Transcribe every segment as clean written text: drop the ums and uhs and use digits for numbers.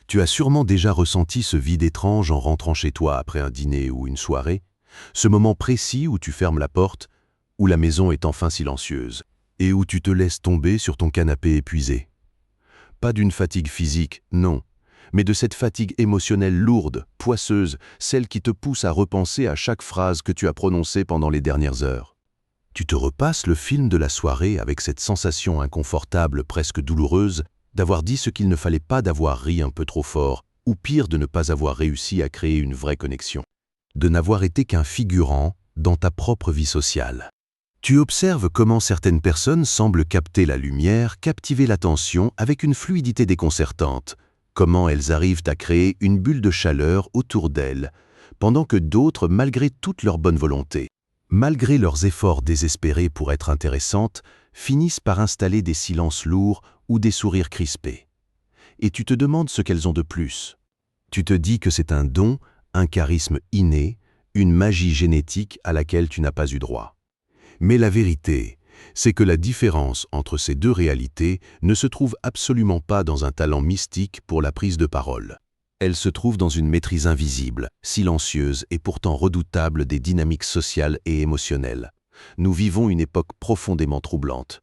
Tu as sûrement déjà ressenti ce vide étrange en rentrant chez toi après un dîner ou une soirée, ce moment précis où tu fermes la porte, où la maison est enfin silencieuse, et où tu te laisses tomber sur ton canapé épuisé. Pas d'une fatigue physique, non, mais de cette fatigue émotionnelle lourde, poisseuse, celle qui te pousse à repenser à chaque phrase que tu as prononcée pendant les dernières heures. Tu te repasses le film de la soirée avec cette sensation inconfortable, presque douloureuse, d'avoir dit ce qu'il ne fallait pas, d'avoir ri un peu trop fort, ou pire de ne pas avoir réussi à créer une vraie connexion, de n'avoir été qu'un figurant dans ta propre vie sociale. Tu observes comment certaines personnes semblent capter la lumière, captiver l'attention avec une fluidité déconcertante, comment elles arrivent à créer une bulle de chaleur autour d'elles, pendant que d'autres, malgré toute leur bonne volonté, malgré leurs efforts désespérés pour être intéressantes, finissent par installer des silences lourds ou des sourires crispés. Et tu te demandes ce qu'elles ont de plus. Tu te dis que c'est un don, un charisme inné, une magie génétique à laquelle tu n'as pas eu droit. Mais la vérité, c'est que la différence entre ces deux réalités ne se trouve absolument pas dans un talent mystique pour la prise de parole. Elle se trouve dans une maîtrise invisible, silencieuse et pourtant redoutable des dynamiques sociales et émotionnelles. Nous vivons une époque profondément troublante.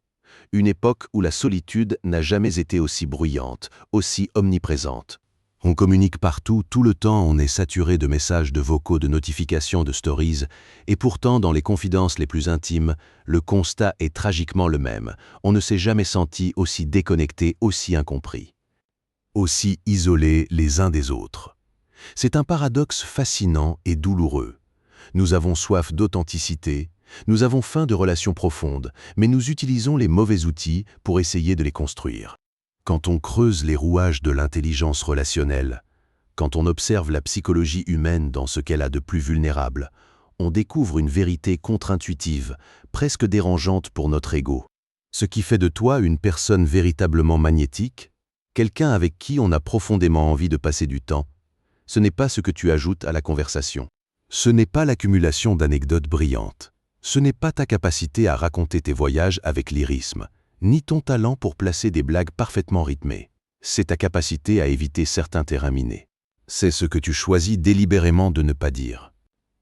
Une époque où la solitude n'a jamais été aussi bruyante, aussi omniprésente. On communique partout, tout le temps, on est saturé de messages, de vocaux, de notifications, de stories, et pourtant, dans les confidences les plus intimes, le constat est tragiquement le même. On ne s'est jamais senti aussi déconnecté, aussi incompris, aussi isolés les uns des autres. C'est un paradoxe fascinant et douloureux. Nous avons soif d'authenticité, nous avons faim de relations profondes, mais nous utilisons les mauvais outils pour essayer de les construire. Quand on creuse les rouages de l'intelligence relationnelle, quand on observe la psychologie humaine dans ce qu'elle a de plus vulnérable, on découvre une vérité contre-intuitive, presque dérangeante pour notre ego. Ce qui fait de toi une personne véritablement magnétique, quelqu'un avec qui on a profondément envie de passer du temps, ce n'est pas ce que tu ajoutes à la conversation. Ce n'est pas l'accumulation d'anecdotes brillantes. Ce n'est pas ta capacité à raconter tes voyages avec lyrisme, ni ton talent pour placer des blagues parfaitement rythmées. C'est ta capacité à éviter certains terrains minés. C'est ce que tu choisis délibérément de ne pas dire.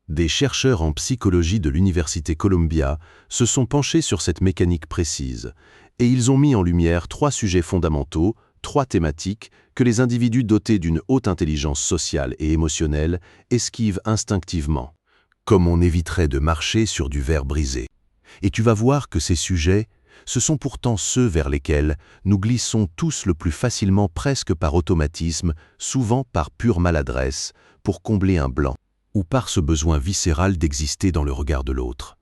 Des chercheurs en psychologie de l'Université Columbia se sont penchés sur cette mécanique précise, et ils ont mis en lumière 3 sujets fondamentaux, 3 thématiques que les individus dotés d'une haute intelligence sociale et émotionnelle esquivent instinctivement, comme on éviterait de marcher sur du verre brisé. Et tu vas voir que ces sujets, ce sont pourtant ceux vers lesquels nous glissons tous le plus facilement, presque par automatisme, souvent par pure maladresse, pour combler un blanc, ou par ce besoin viscéral d'exister dans le regard de l'autre.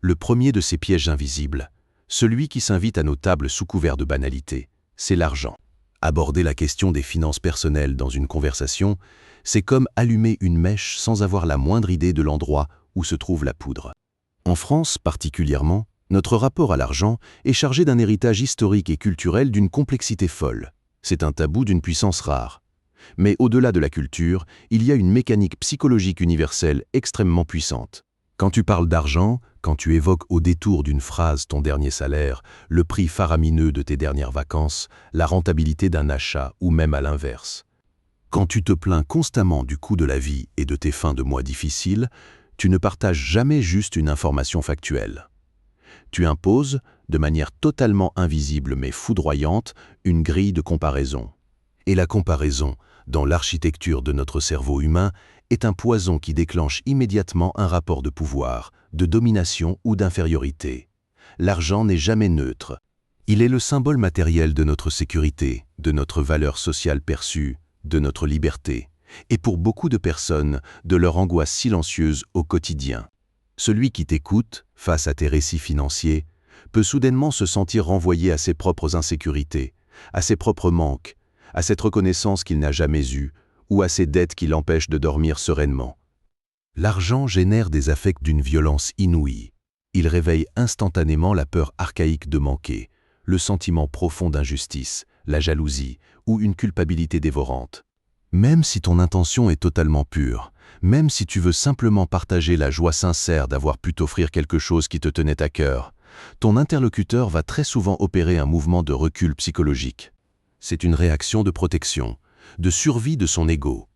Le premier de ces pièges invisibles, celui qui s'invite à nos tables sous couvert de banalité, c'est l'argent. Aborder la question des finances personnelles dans une conversation, c'est comme allumer une mèche sans avoir la moindre idée de l'endroit où se trouve la poudre. En France particulièrement, notre rapport à l'argent est chargé d'un héritage historique et culturel d'une complexité folle. C'est un tabou d'une puissance rare. Mais au-delà de la culture, il y a une mécanique psychologique universelle extrêmement puissante. Quand tu parles d'argent, quand tu évoques au détour d'une phrase ton dernier salaire, le prix faramineux de tes dernières vacances, la rentabilité d'un achat ou même à l'inverse. Quand tu te plains constamment du coût de la vie et de tes fins de mois difficiles, tu ne partages jamais juste une information factuelle. Tu imposes, de manière totalement invisible mais foudroyante, une grille de comparaison. Et la comparaison, dans l'architecture de notre cerveau humain, est un poison qui déclenche immédiatement un rapport de pouvoir, de domination ou d'infériorité. L'argent n'est jamais neutre. Il est le symbole matériel de notre sécurité, de notre valeur sociale perçue, de notre liberté, et pour beaucoup de personnes, de leur angoisse silencieuse au quotidien. Celui qui t'écoute, face à tes récits financiers, peut soudainement se sentir renvoyé à ses propres insécurités, à ses propres manques, à cette reconnaissance qu'il n'a jamais eue, ou à ces dettes qui l'empêchent de dormir sereinement. L'argent génère des affects d'une violence inouïe. Il réveille instantanément la peur archaïque de manquer, le sentiment profond d'injustice, la jalousie ou une culpabilité dévorante. Même si ton intention est totalement pure, même si tu veux simplement partager la joie sincère d'avoir pu t'offrir quelque chose qui te tenait à cœur, ton interlocuteur va très souvent opérer un mouvement de recul psychologique. C'est une réaction de protection, de survie de son ego.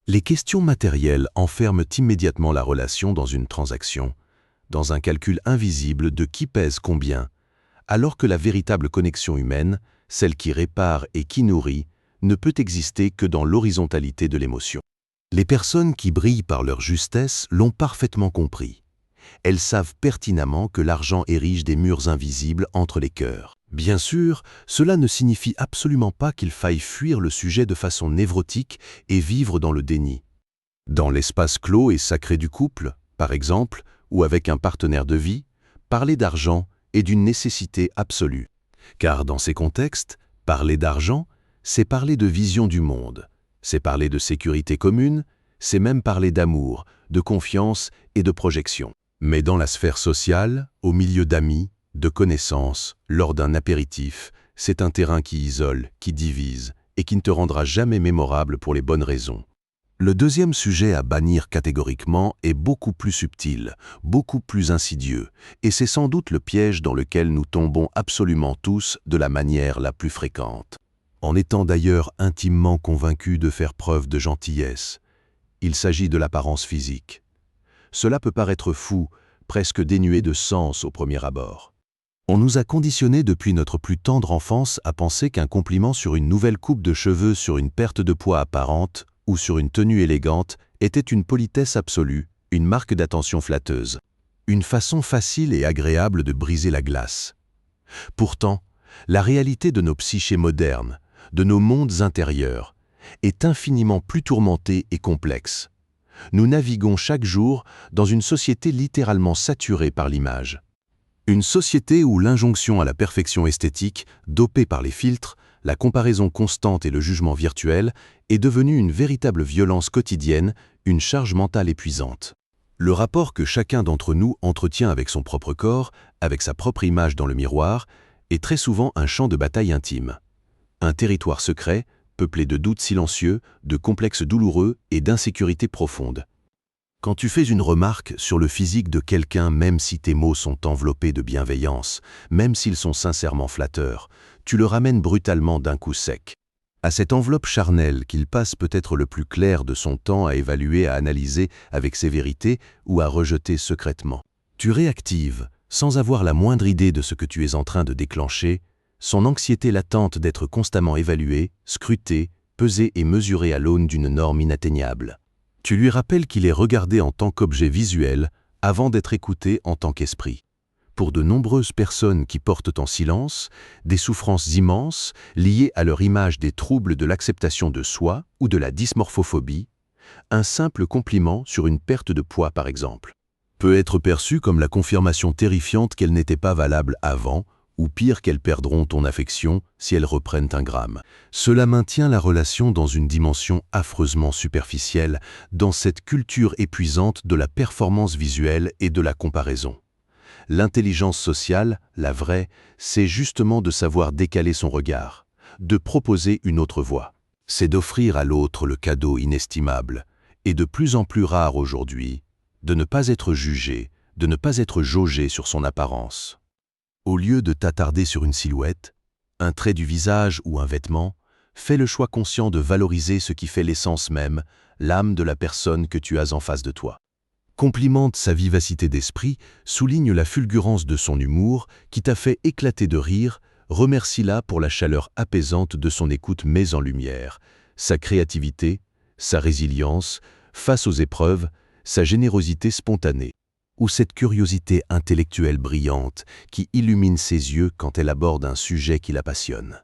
Les questions matérielles enferment immédiatement la relation dans une transaction, dans un calcul invisible de qui pèse combien, alors que la véritable connexion humaine, celle qui répare et qui nourrit, ne peut exister que dans l'horizontalité de l'émotion. Les personnes qui brillent par leur justesse l'ont parfaitement compris. Elles savent pertinemment que l'argent érige des murs invisibles entre les cœurs. Bien sûr, cela ne signifie absolument pas qu'il faille fuir le sujet de façon névrotique et vivre dans le déni. Dans l'espace clos et sacré du couple, par exemple, ou avec un partenaire de vie, parler d'argent est d'une nécessité absolue. Car dans ces contextes, parler d'argent, c'est parler de vision du monde, c'est parler de sécurité commune, c'est même parler d'amour, de confiance et de projection. Mais dans la sphère sociale, au milieu d'amis, de connaissances, lors d'un apéritif, c'est un terrain qui isole, qui divise et qui ne te rendra jamais mémorable pour les bonnes raisons. Le deuxième sujet à bannir catégoriquement est beaucoup plus subtil, beaucoup plus insidieux, et c'est sans doute le piège dans lequel nous tombons absolument tous de la manière la plus fréquente. En étant d'ailleurs intimement convaincus de faire preuve de gentillesse, il s'agit de l'apparence physique. Cela peut paraître fou, presque dénué de sens au premier abord. On nous a conditionnés depuis notre plus tendre enfance à penser qu'un compliment sur une nouvelle coupe de cheveux, sur une perte de poids apparente ou sur une tenue élégante était une politesse absolue, une marque d'attention flatteuse, une façon facile et agréable de briser la glace. Pourtant, la réalité de nos psychés modernes, de nos mondes intérieurs, est infiniment plus tourmentée et complexe. Nous naviguons chaque jour dans une société littéralement saturée par l'image. Une société où l'injonction à la perfection esthétique, dopée par les filtres, la comparaison constante et le jugement virtuel, est devenue une véritable violence quotidienne, une charge mentale épuisante. Le rapport que chacun d'entre nous entretient avec son propre corps, avec sa propre image dans le miroir, est très souvent un champ de bataille intime. Un territoire secret, peuplé de doutes silencieux, de complexes douloureux et d'insécurité profonde. Quand tu fais une remarque sur le physique de quelqu'un, même si tes mots sont enveloppés de bienveillance, même s'ils sont sincèrement flatteurs, tu le ramènes brutalement d'un coup sec. À cette enveloppe charnelle qu'il passe peut-être le plus clair de son temps à évaluer, à analyser avec sévérité ou à rejeter secrètement. Tu réactives, sans avoir la moindre idée de ce que tu es en train de déclencher, son anxiété latente d'être constamment évalué, scruté, pesé et mesuré à l'aune d'une norme inatteignable. Tu lui rappelles qu'il est regardé en tant qu'objet visuel avant d'être écouté en tant qu'esprit. Pour de nombreuses personnes qui portent en silence des souffrances immenses liées à leur image des troubles de l'acceptation de soi ou de la dysmorphophobie, un simple compliment sur une perte de poids par exemple, peut être perçu comme la confirmation terrifiante qu'elles n'étaient pas valables avant, ou pire qu'elles perdront ton affection si elles reprennent un gramme. Cela maintient la relation dans une dimension affreusement superficielle, dans cette culture épuisante de la performance visuelle et de la comparaison. L'intelligence sociale, la vraie, c'est justement de savoir décaler son regard, de proposer une autre voie. C'est d'offrir à l'autre le cadeau inestimable, et de plus en plus rare aujourd'hui, de ne pas être jugé, de ne pas être jaugé sur son apparence. Au lieu de t'attarder sur une silhouette, un trait du visage ou un vêtement, fais le choix conscient de valoriser ce qui fait l'essence même, l'âme de la personne que tu as en face de toi. Complimente sa vivacité d'esprit, souligne la fulgurance de son humour qui t'a fait éclater de rire, remercie-la pour la chaleur apaisante de son écoute mise en lumière, sa créativité, sa résilience, face aux épreuves, sa générosité spontanée, ou cette curiosité intellectuelle brillante qui illumine ses yeux quand elle aborde un sujet qui la passionne.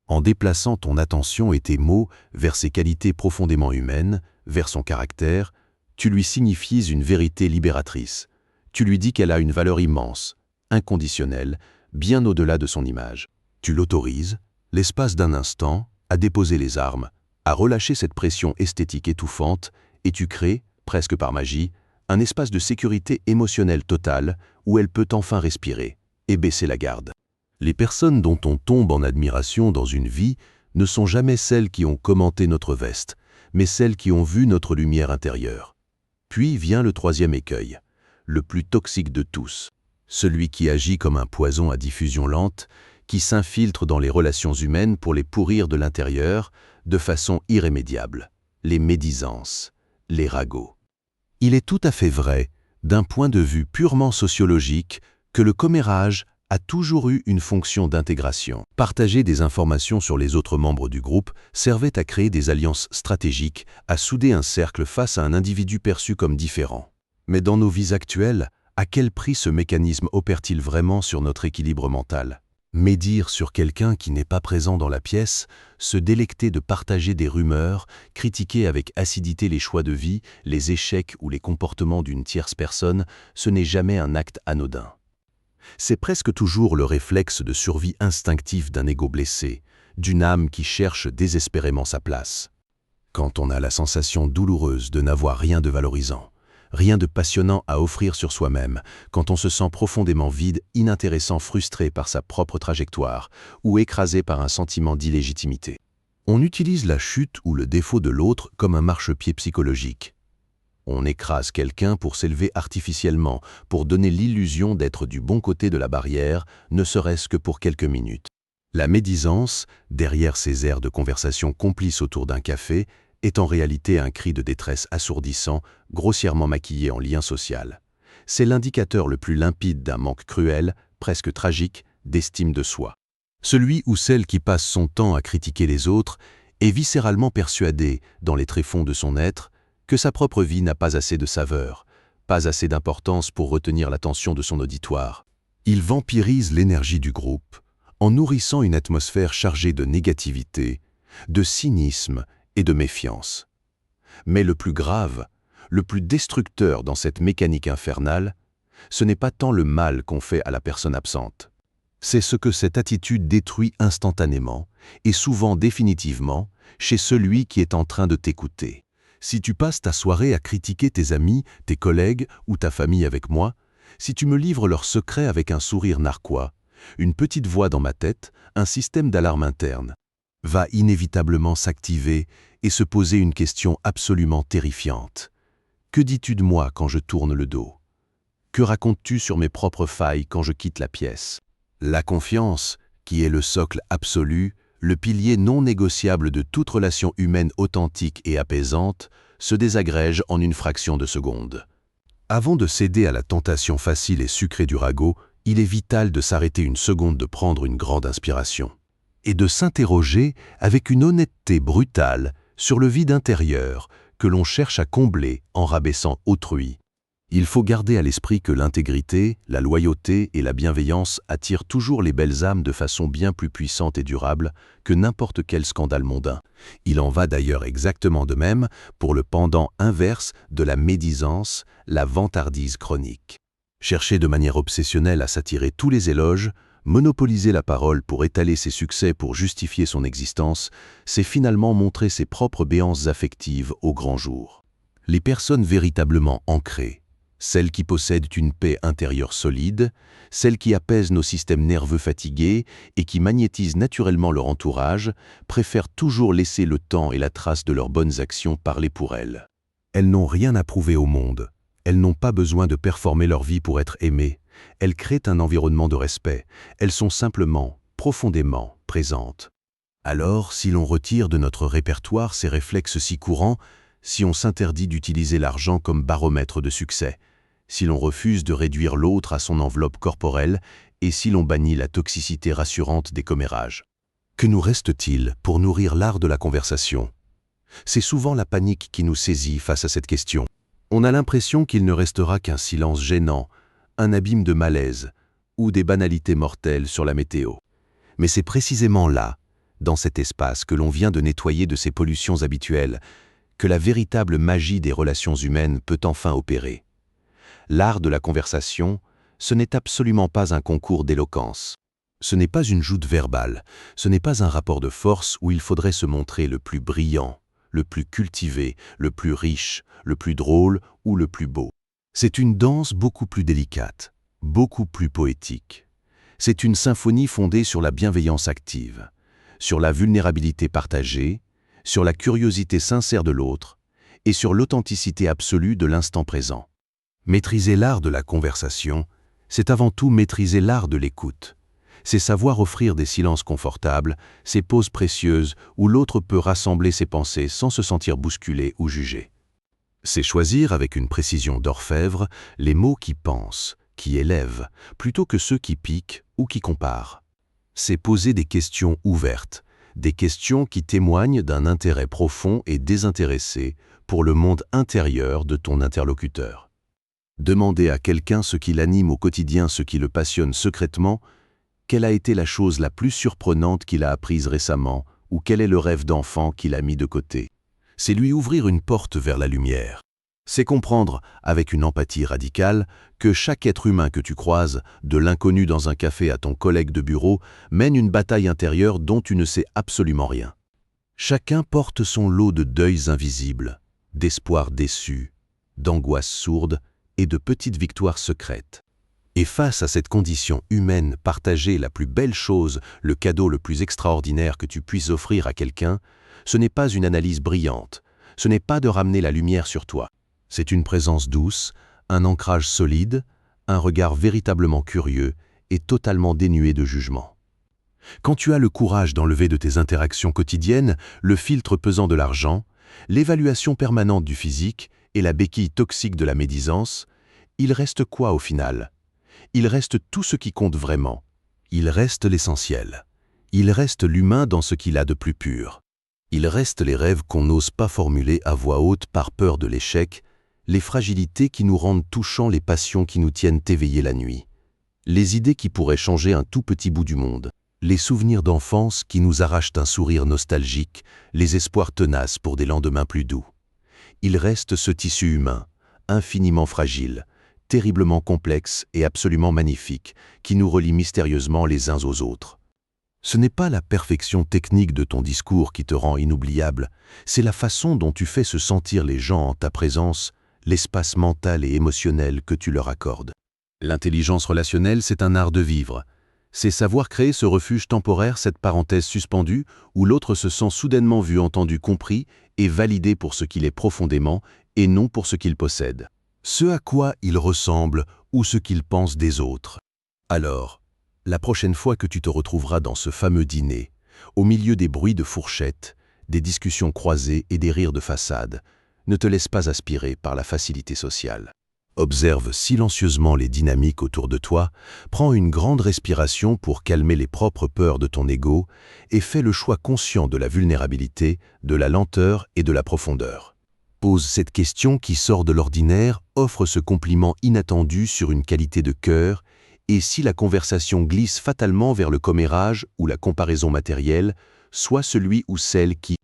En déplaçant ton attention et tes mots vers ses qualités profondément humaines, vers son caractère, tu lui signifies une vérité libératrice. Tu lui dis qu'elle a une valeur immense, inconditionnelle, bien au-delà de son image. Tu l'autorises, l'espace d'un instant, à déposer les armes, à relâcher cette pression esthétique étouffante, et tu crées, presque par magie, un espace de sécurité émotionnelle totale où elle peut enfin respirer et baisser la garde. Les personnes dont on tombe en admiration dans une vie ne sont jamais celles qui ont commenté notre veste, mais celles qui ont vu notre lumière intérieure. Puis vient le troisième écueil, le plus toxique de tous, celui qui agit comme un poison à diffusion lente, qui s'infiltre dans les relations humaines pour les pourrir de l'intérieur, de façon irrémédiable, les médisances, les ragots. Il est tout à fait vrai, d'un point de vue purement sociologique, que le commérage a toujours eu une fonction d'intégration. Partager des informations sur les autres membres du groupe servait à créer des alliances stratégiques, à souder un cercle face à un individu perçu comme différent. Mais dans nos vies actuelles, à quel prix ce mécanisme opère-t-il vraiment sur notre équilibre mental ? Médire sur quelqu'un qui n'est pas présent dans la pièce, se délecter de partager des rumeurs, critiquer avec acidité les choix de vie, les échecs ou les comportements d'une tierce personne, ce n'est jamais un acte anodin. C'est presque toujours le réflexe de survie instinctif d'un ego blessé, d'une âme qui cherche désespérément sa place. Quand on a la sensation douloureuse de n'avoir rien de valorisant, rien de passionnant à offrir sur soi-même, quand on se sent profondément vide, inintéressant, frustré par sa propre trajectoire ou écrasé par un sentiment d'illégitimité. On utilise la chute ou le défaut de l'autre comme un marchepied psychologique. On écrase quelqu'un pour s'élever artificiellement, pour donner l'illusion d'être du bon côté de la barrière, ne serait-ce que pour quelques minutes. La médisance, derrière ces airs de conversation complices autour d'un café, est en réalité un cri de détresse assourdissant, grossièrement maquillé en lien social. C'est l'indicateur le plus limpide d'un manque cruel, presque tragique, d'estime de soi. Celui ou celle qui passe son temps à critiquer les autres est viscéralement persuadé, dans les tréfonds de son être, que sa propre vie n'a pas assez de saveur, pas assez d'importance pour retenir l'attention de son auditoire. Il vampirise l'énergie du groupe en nourrissant une atmosphère chargée de négativité, de cynisme et de méfiance. Mais le plus grave, le plus destructeur dans cette mécanique infernale, ce n'est pas tant le mal qu'on fait à la personne absente. C'est ce que cette attitude détruit instantanément et souvent définitivement chez celui qui est en train de t'écouter. Si tu passes ta soirée à critiquer tes amis, tes collègues ou ta famille avec moi, si tu me livres leurs secrets avec un sourire narquois, une petite voix dans ma tête, un système d'alarme interne, va inévitablement s'activer et se poser une question absolument terrifiante. Que dis-tu de moi quand je tourne le dos? Que racontes-tu sur mes propres failles quand je quitte la pièce? La confiance, qui est le socle absolu, le pilier non négociable de toute relation humaine authentique et apaisante, se désagrège en une fraction de seconde. Avant de céder à la tentation facile et sucrée du ragot, il est vital de s'arrêter une seconde, de prendre une grande inspiration et de s'interroger avec une honnêteté brutale sur le vide intérieur que l'on cherche à combler en rabaissant autrui. Il faut garder à l'esprit que l'intégrité, la loyauté et la bienveillance attirent toujours les belles âmes de façon bien plus puissante et durable que n'importe quel scandale mondain. Il en va d'ailleurs exactement de même pour le pendant inverse de la médisance, la vantardise chronique. Chercher de manière obsessionnelle à s'attirer tous les éloges, monopoliser la parole pour étaler ses succès pour justifier son existence, c'est finalement montrer ses propres béances affectives au grand jour. Les personnes véritablement ancrées, celles qui possèdent une paix intérieure solide, celles qui apaisent nos systèmes nerveux fatigués et qui magnétisent naturellement leur entourage, préfèrent toujours laisser le temps et la trace de leurs bonnes actions parler pour elles. Elles n'ont rien à prouver au monde. Elles n'ont pas besoin de performer leur vie pour être aimées. Elles créent un environnement de respect. Elles sont simplement, profondément présentes. Alors, si l'on retire de notre répertoire ces réflexes si courants, si on s'interdit d'utiliser l'argent comme baromètre de succès, si l'on refuse de réduire l'autre à son enveloppe corporelle et si l'on bannit la toxicité rassurante des commérages. Que nous reste-t-il pour nourrir l'art de la conversation? C'est souvent la panique qui nous saisit face à cette question. On a l'impression qu'il ne restera qu'un silence gênant, un abîme de malaise ou des banalités mortelles sur la météo. Mais c'est précisément là, dans cet espace que l'on vient de nettoyer de ces pollutions habituelles, que la véritable magie des relations humaines peut enfin opérer. L'art de la conversation, ce n'est absolument pas un concours d'éloquence. Ce n'est pas une joute verbale, ce n'est pas un rapport de force où il faudrait se montrer le plus brillant, le plus cultivé, le plus riche, le plus drôle ou le plus beau. C'est une danse beaucoup plus délicate, beaucoup plus poétique. C'est une symphonie fondée sur la bienveillance active, sur la vulnérabilité partagée, sur la curiosité sincère de l'autre et sur l'authenticité absolue de l'instant présent. Maîtriser l'art de la conversation, c'est avant tout maîtriser l'art de l'écoute. C'est savoir offrir des silences confortables, ces pauses précieuses où l'autre peut rassembler ses pensées sans se sentir bousculé ou jugé. C'est choisir avec une précision d'orfèvre les mots qui pensent, qui élèvent, plutôt que ceux qui piquent ou qui comparent. C'est poser des questions ouvertes, des questions qui témoignent d'un intérêt profond et désintéressé pour le monde intérieur de ton interlocuteur. Demander à quelqu'un ce qui l'anime au quotidien, ce qui le passionne secrètement, quelle a été la chose la plus surprenante qu'il a apprise récemment ou quel est le rêve d'enfant qu'il a mis de côté. C'est lui ouvrir une porte vers la lumière. C'est comprendre, avec une empathie radicale, que chaque être humain que tu croises, de l'inconnu dans un café à ton collègue de bureau, mène une bataille intérieure dont tu ne sais absolument rien. Chacun porte son lot de deuils invisibles, d'espoirs déçus, d'angoisses sourdes et de petites victoires secrètes. Et face à cette condition humaine, partager la plus belle chose, le cadeau le plus extraordinaire que tu puisses offrir à quelqu'un, ce n'est pas une analyse brillante, ce n'est pas de ramener la lumière sur toi. C'est une présence douce, un ancrage solide, un regard véritablement curieux et totalement dénué de jugement. Quand tu as le courage d'enlever de tes interactions quotidiennes le filtre pesant de l'argent, l'évaluation permanente du physique et la béquille toxique de la médisance, il reste quoi au final ? Il reste tout ce qui compte vraiment. Il reste l'essentiel. Il reste l'humain dans ce qu'il a de plus pur. Il reste les rêves qu'on n'ose pas formuler à voix haute par peur de l'échec, les fragilités qui nous rendent touchants, les passions qui nous tiennent éveillés la nuit, les idées qui pourraient changer un tout petit bout du monde, les souvenirs d'enfance qui nous arrachent un sourire nostalgique, les espoirs tenaces pour des lendemains plus doux. Il reste ce tissu humain, infiniment fragile, terriblement complexe et absolument magnifique, qui nous relie mystérieusement les uns aux autres. Ce n'est pas la perfection technique de ton discours qui te rend inoubliable, c'est la façon dont tu fais se sentir les gens en ta présence, l'espace mental et émotionnel que tu leur accordes. L'intelligence relationnelle, c'est un art de vivre. C'est savoir créer ce refuge temporaire, cette parenthèse suspendue, où l'autre se sent soudainement vu, entendu, compris et validé pour ce qu'il est profondément et non pour ce qu'il possède. Ce à quoi il ressemble ou ce qu'il pense des autres. Alors, la prochaine fois que tu te retrouveras dans ce fameux dîner, au milieu des bruits de fourchettes, des discussions croisées et des rires de façade, ne te laisse pas aspirer par la facilité sociale. Observe silencieusement les dynamiques autour de toi, prends une grande respiration pour calmer les propres peurs de ton ego et fais le choix conscient de la vulnérabilité, de la lenteur et de la profondeur. Pose cette question qui sort de l'ordinaire, offre ce compliment inattendu sur une qualité de cœur, et si la conversation glisse fatalement vers le commérage ou la comparaison matérielle, sois celui ou celle qui,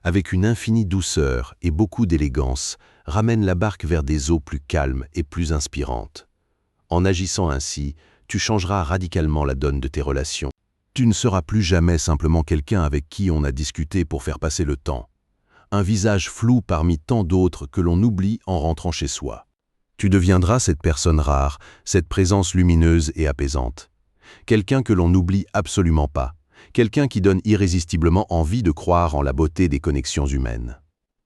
avec une infinie douceur et beaucoup d'élégance, ramène la barque vers des eaux plus calmes et plus inspirantes. En agissant ainsi, tu changeras radicalement la donne de tes relations. Tu ne seras plus jamais simplement quelqu'un avec qui on a discuté pour faire passer le temps. Un visage flou parmi tant d'autres que l'on oublie en rentrant chez soi. Tu deviendras cette personne rare, cette présence lumineuse et apaisante. Quelqu'un que l'on n'oublie absolument pas. Quelqu'un qui donne irrésistiblement envie de croire en la beauté des connexions humaines.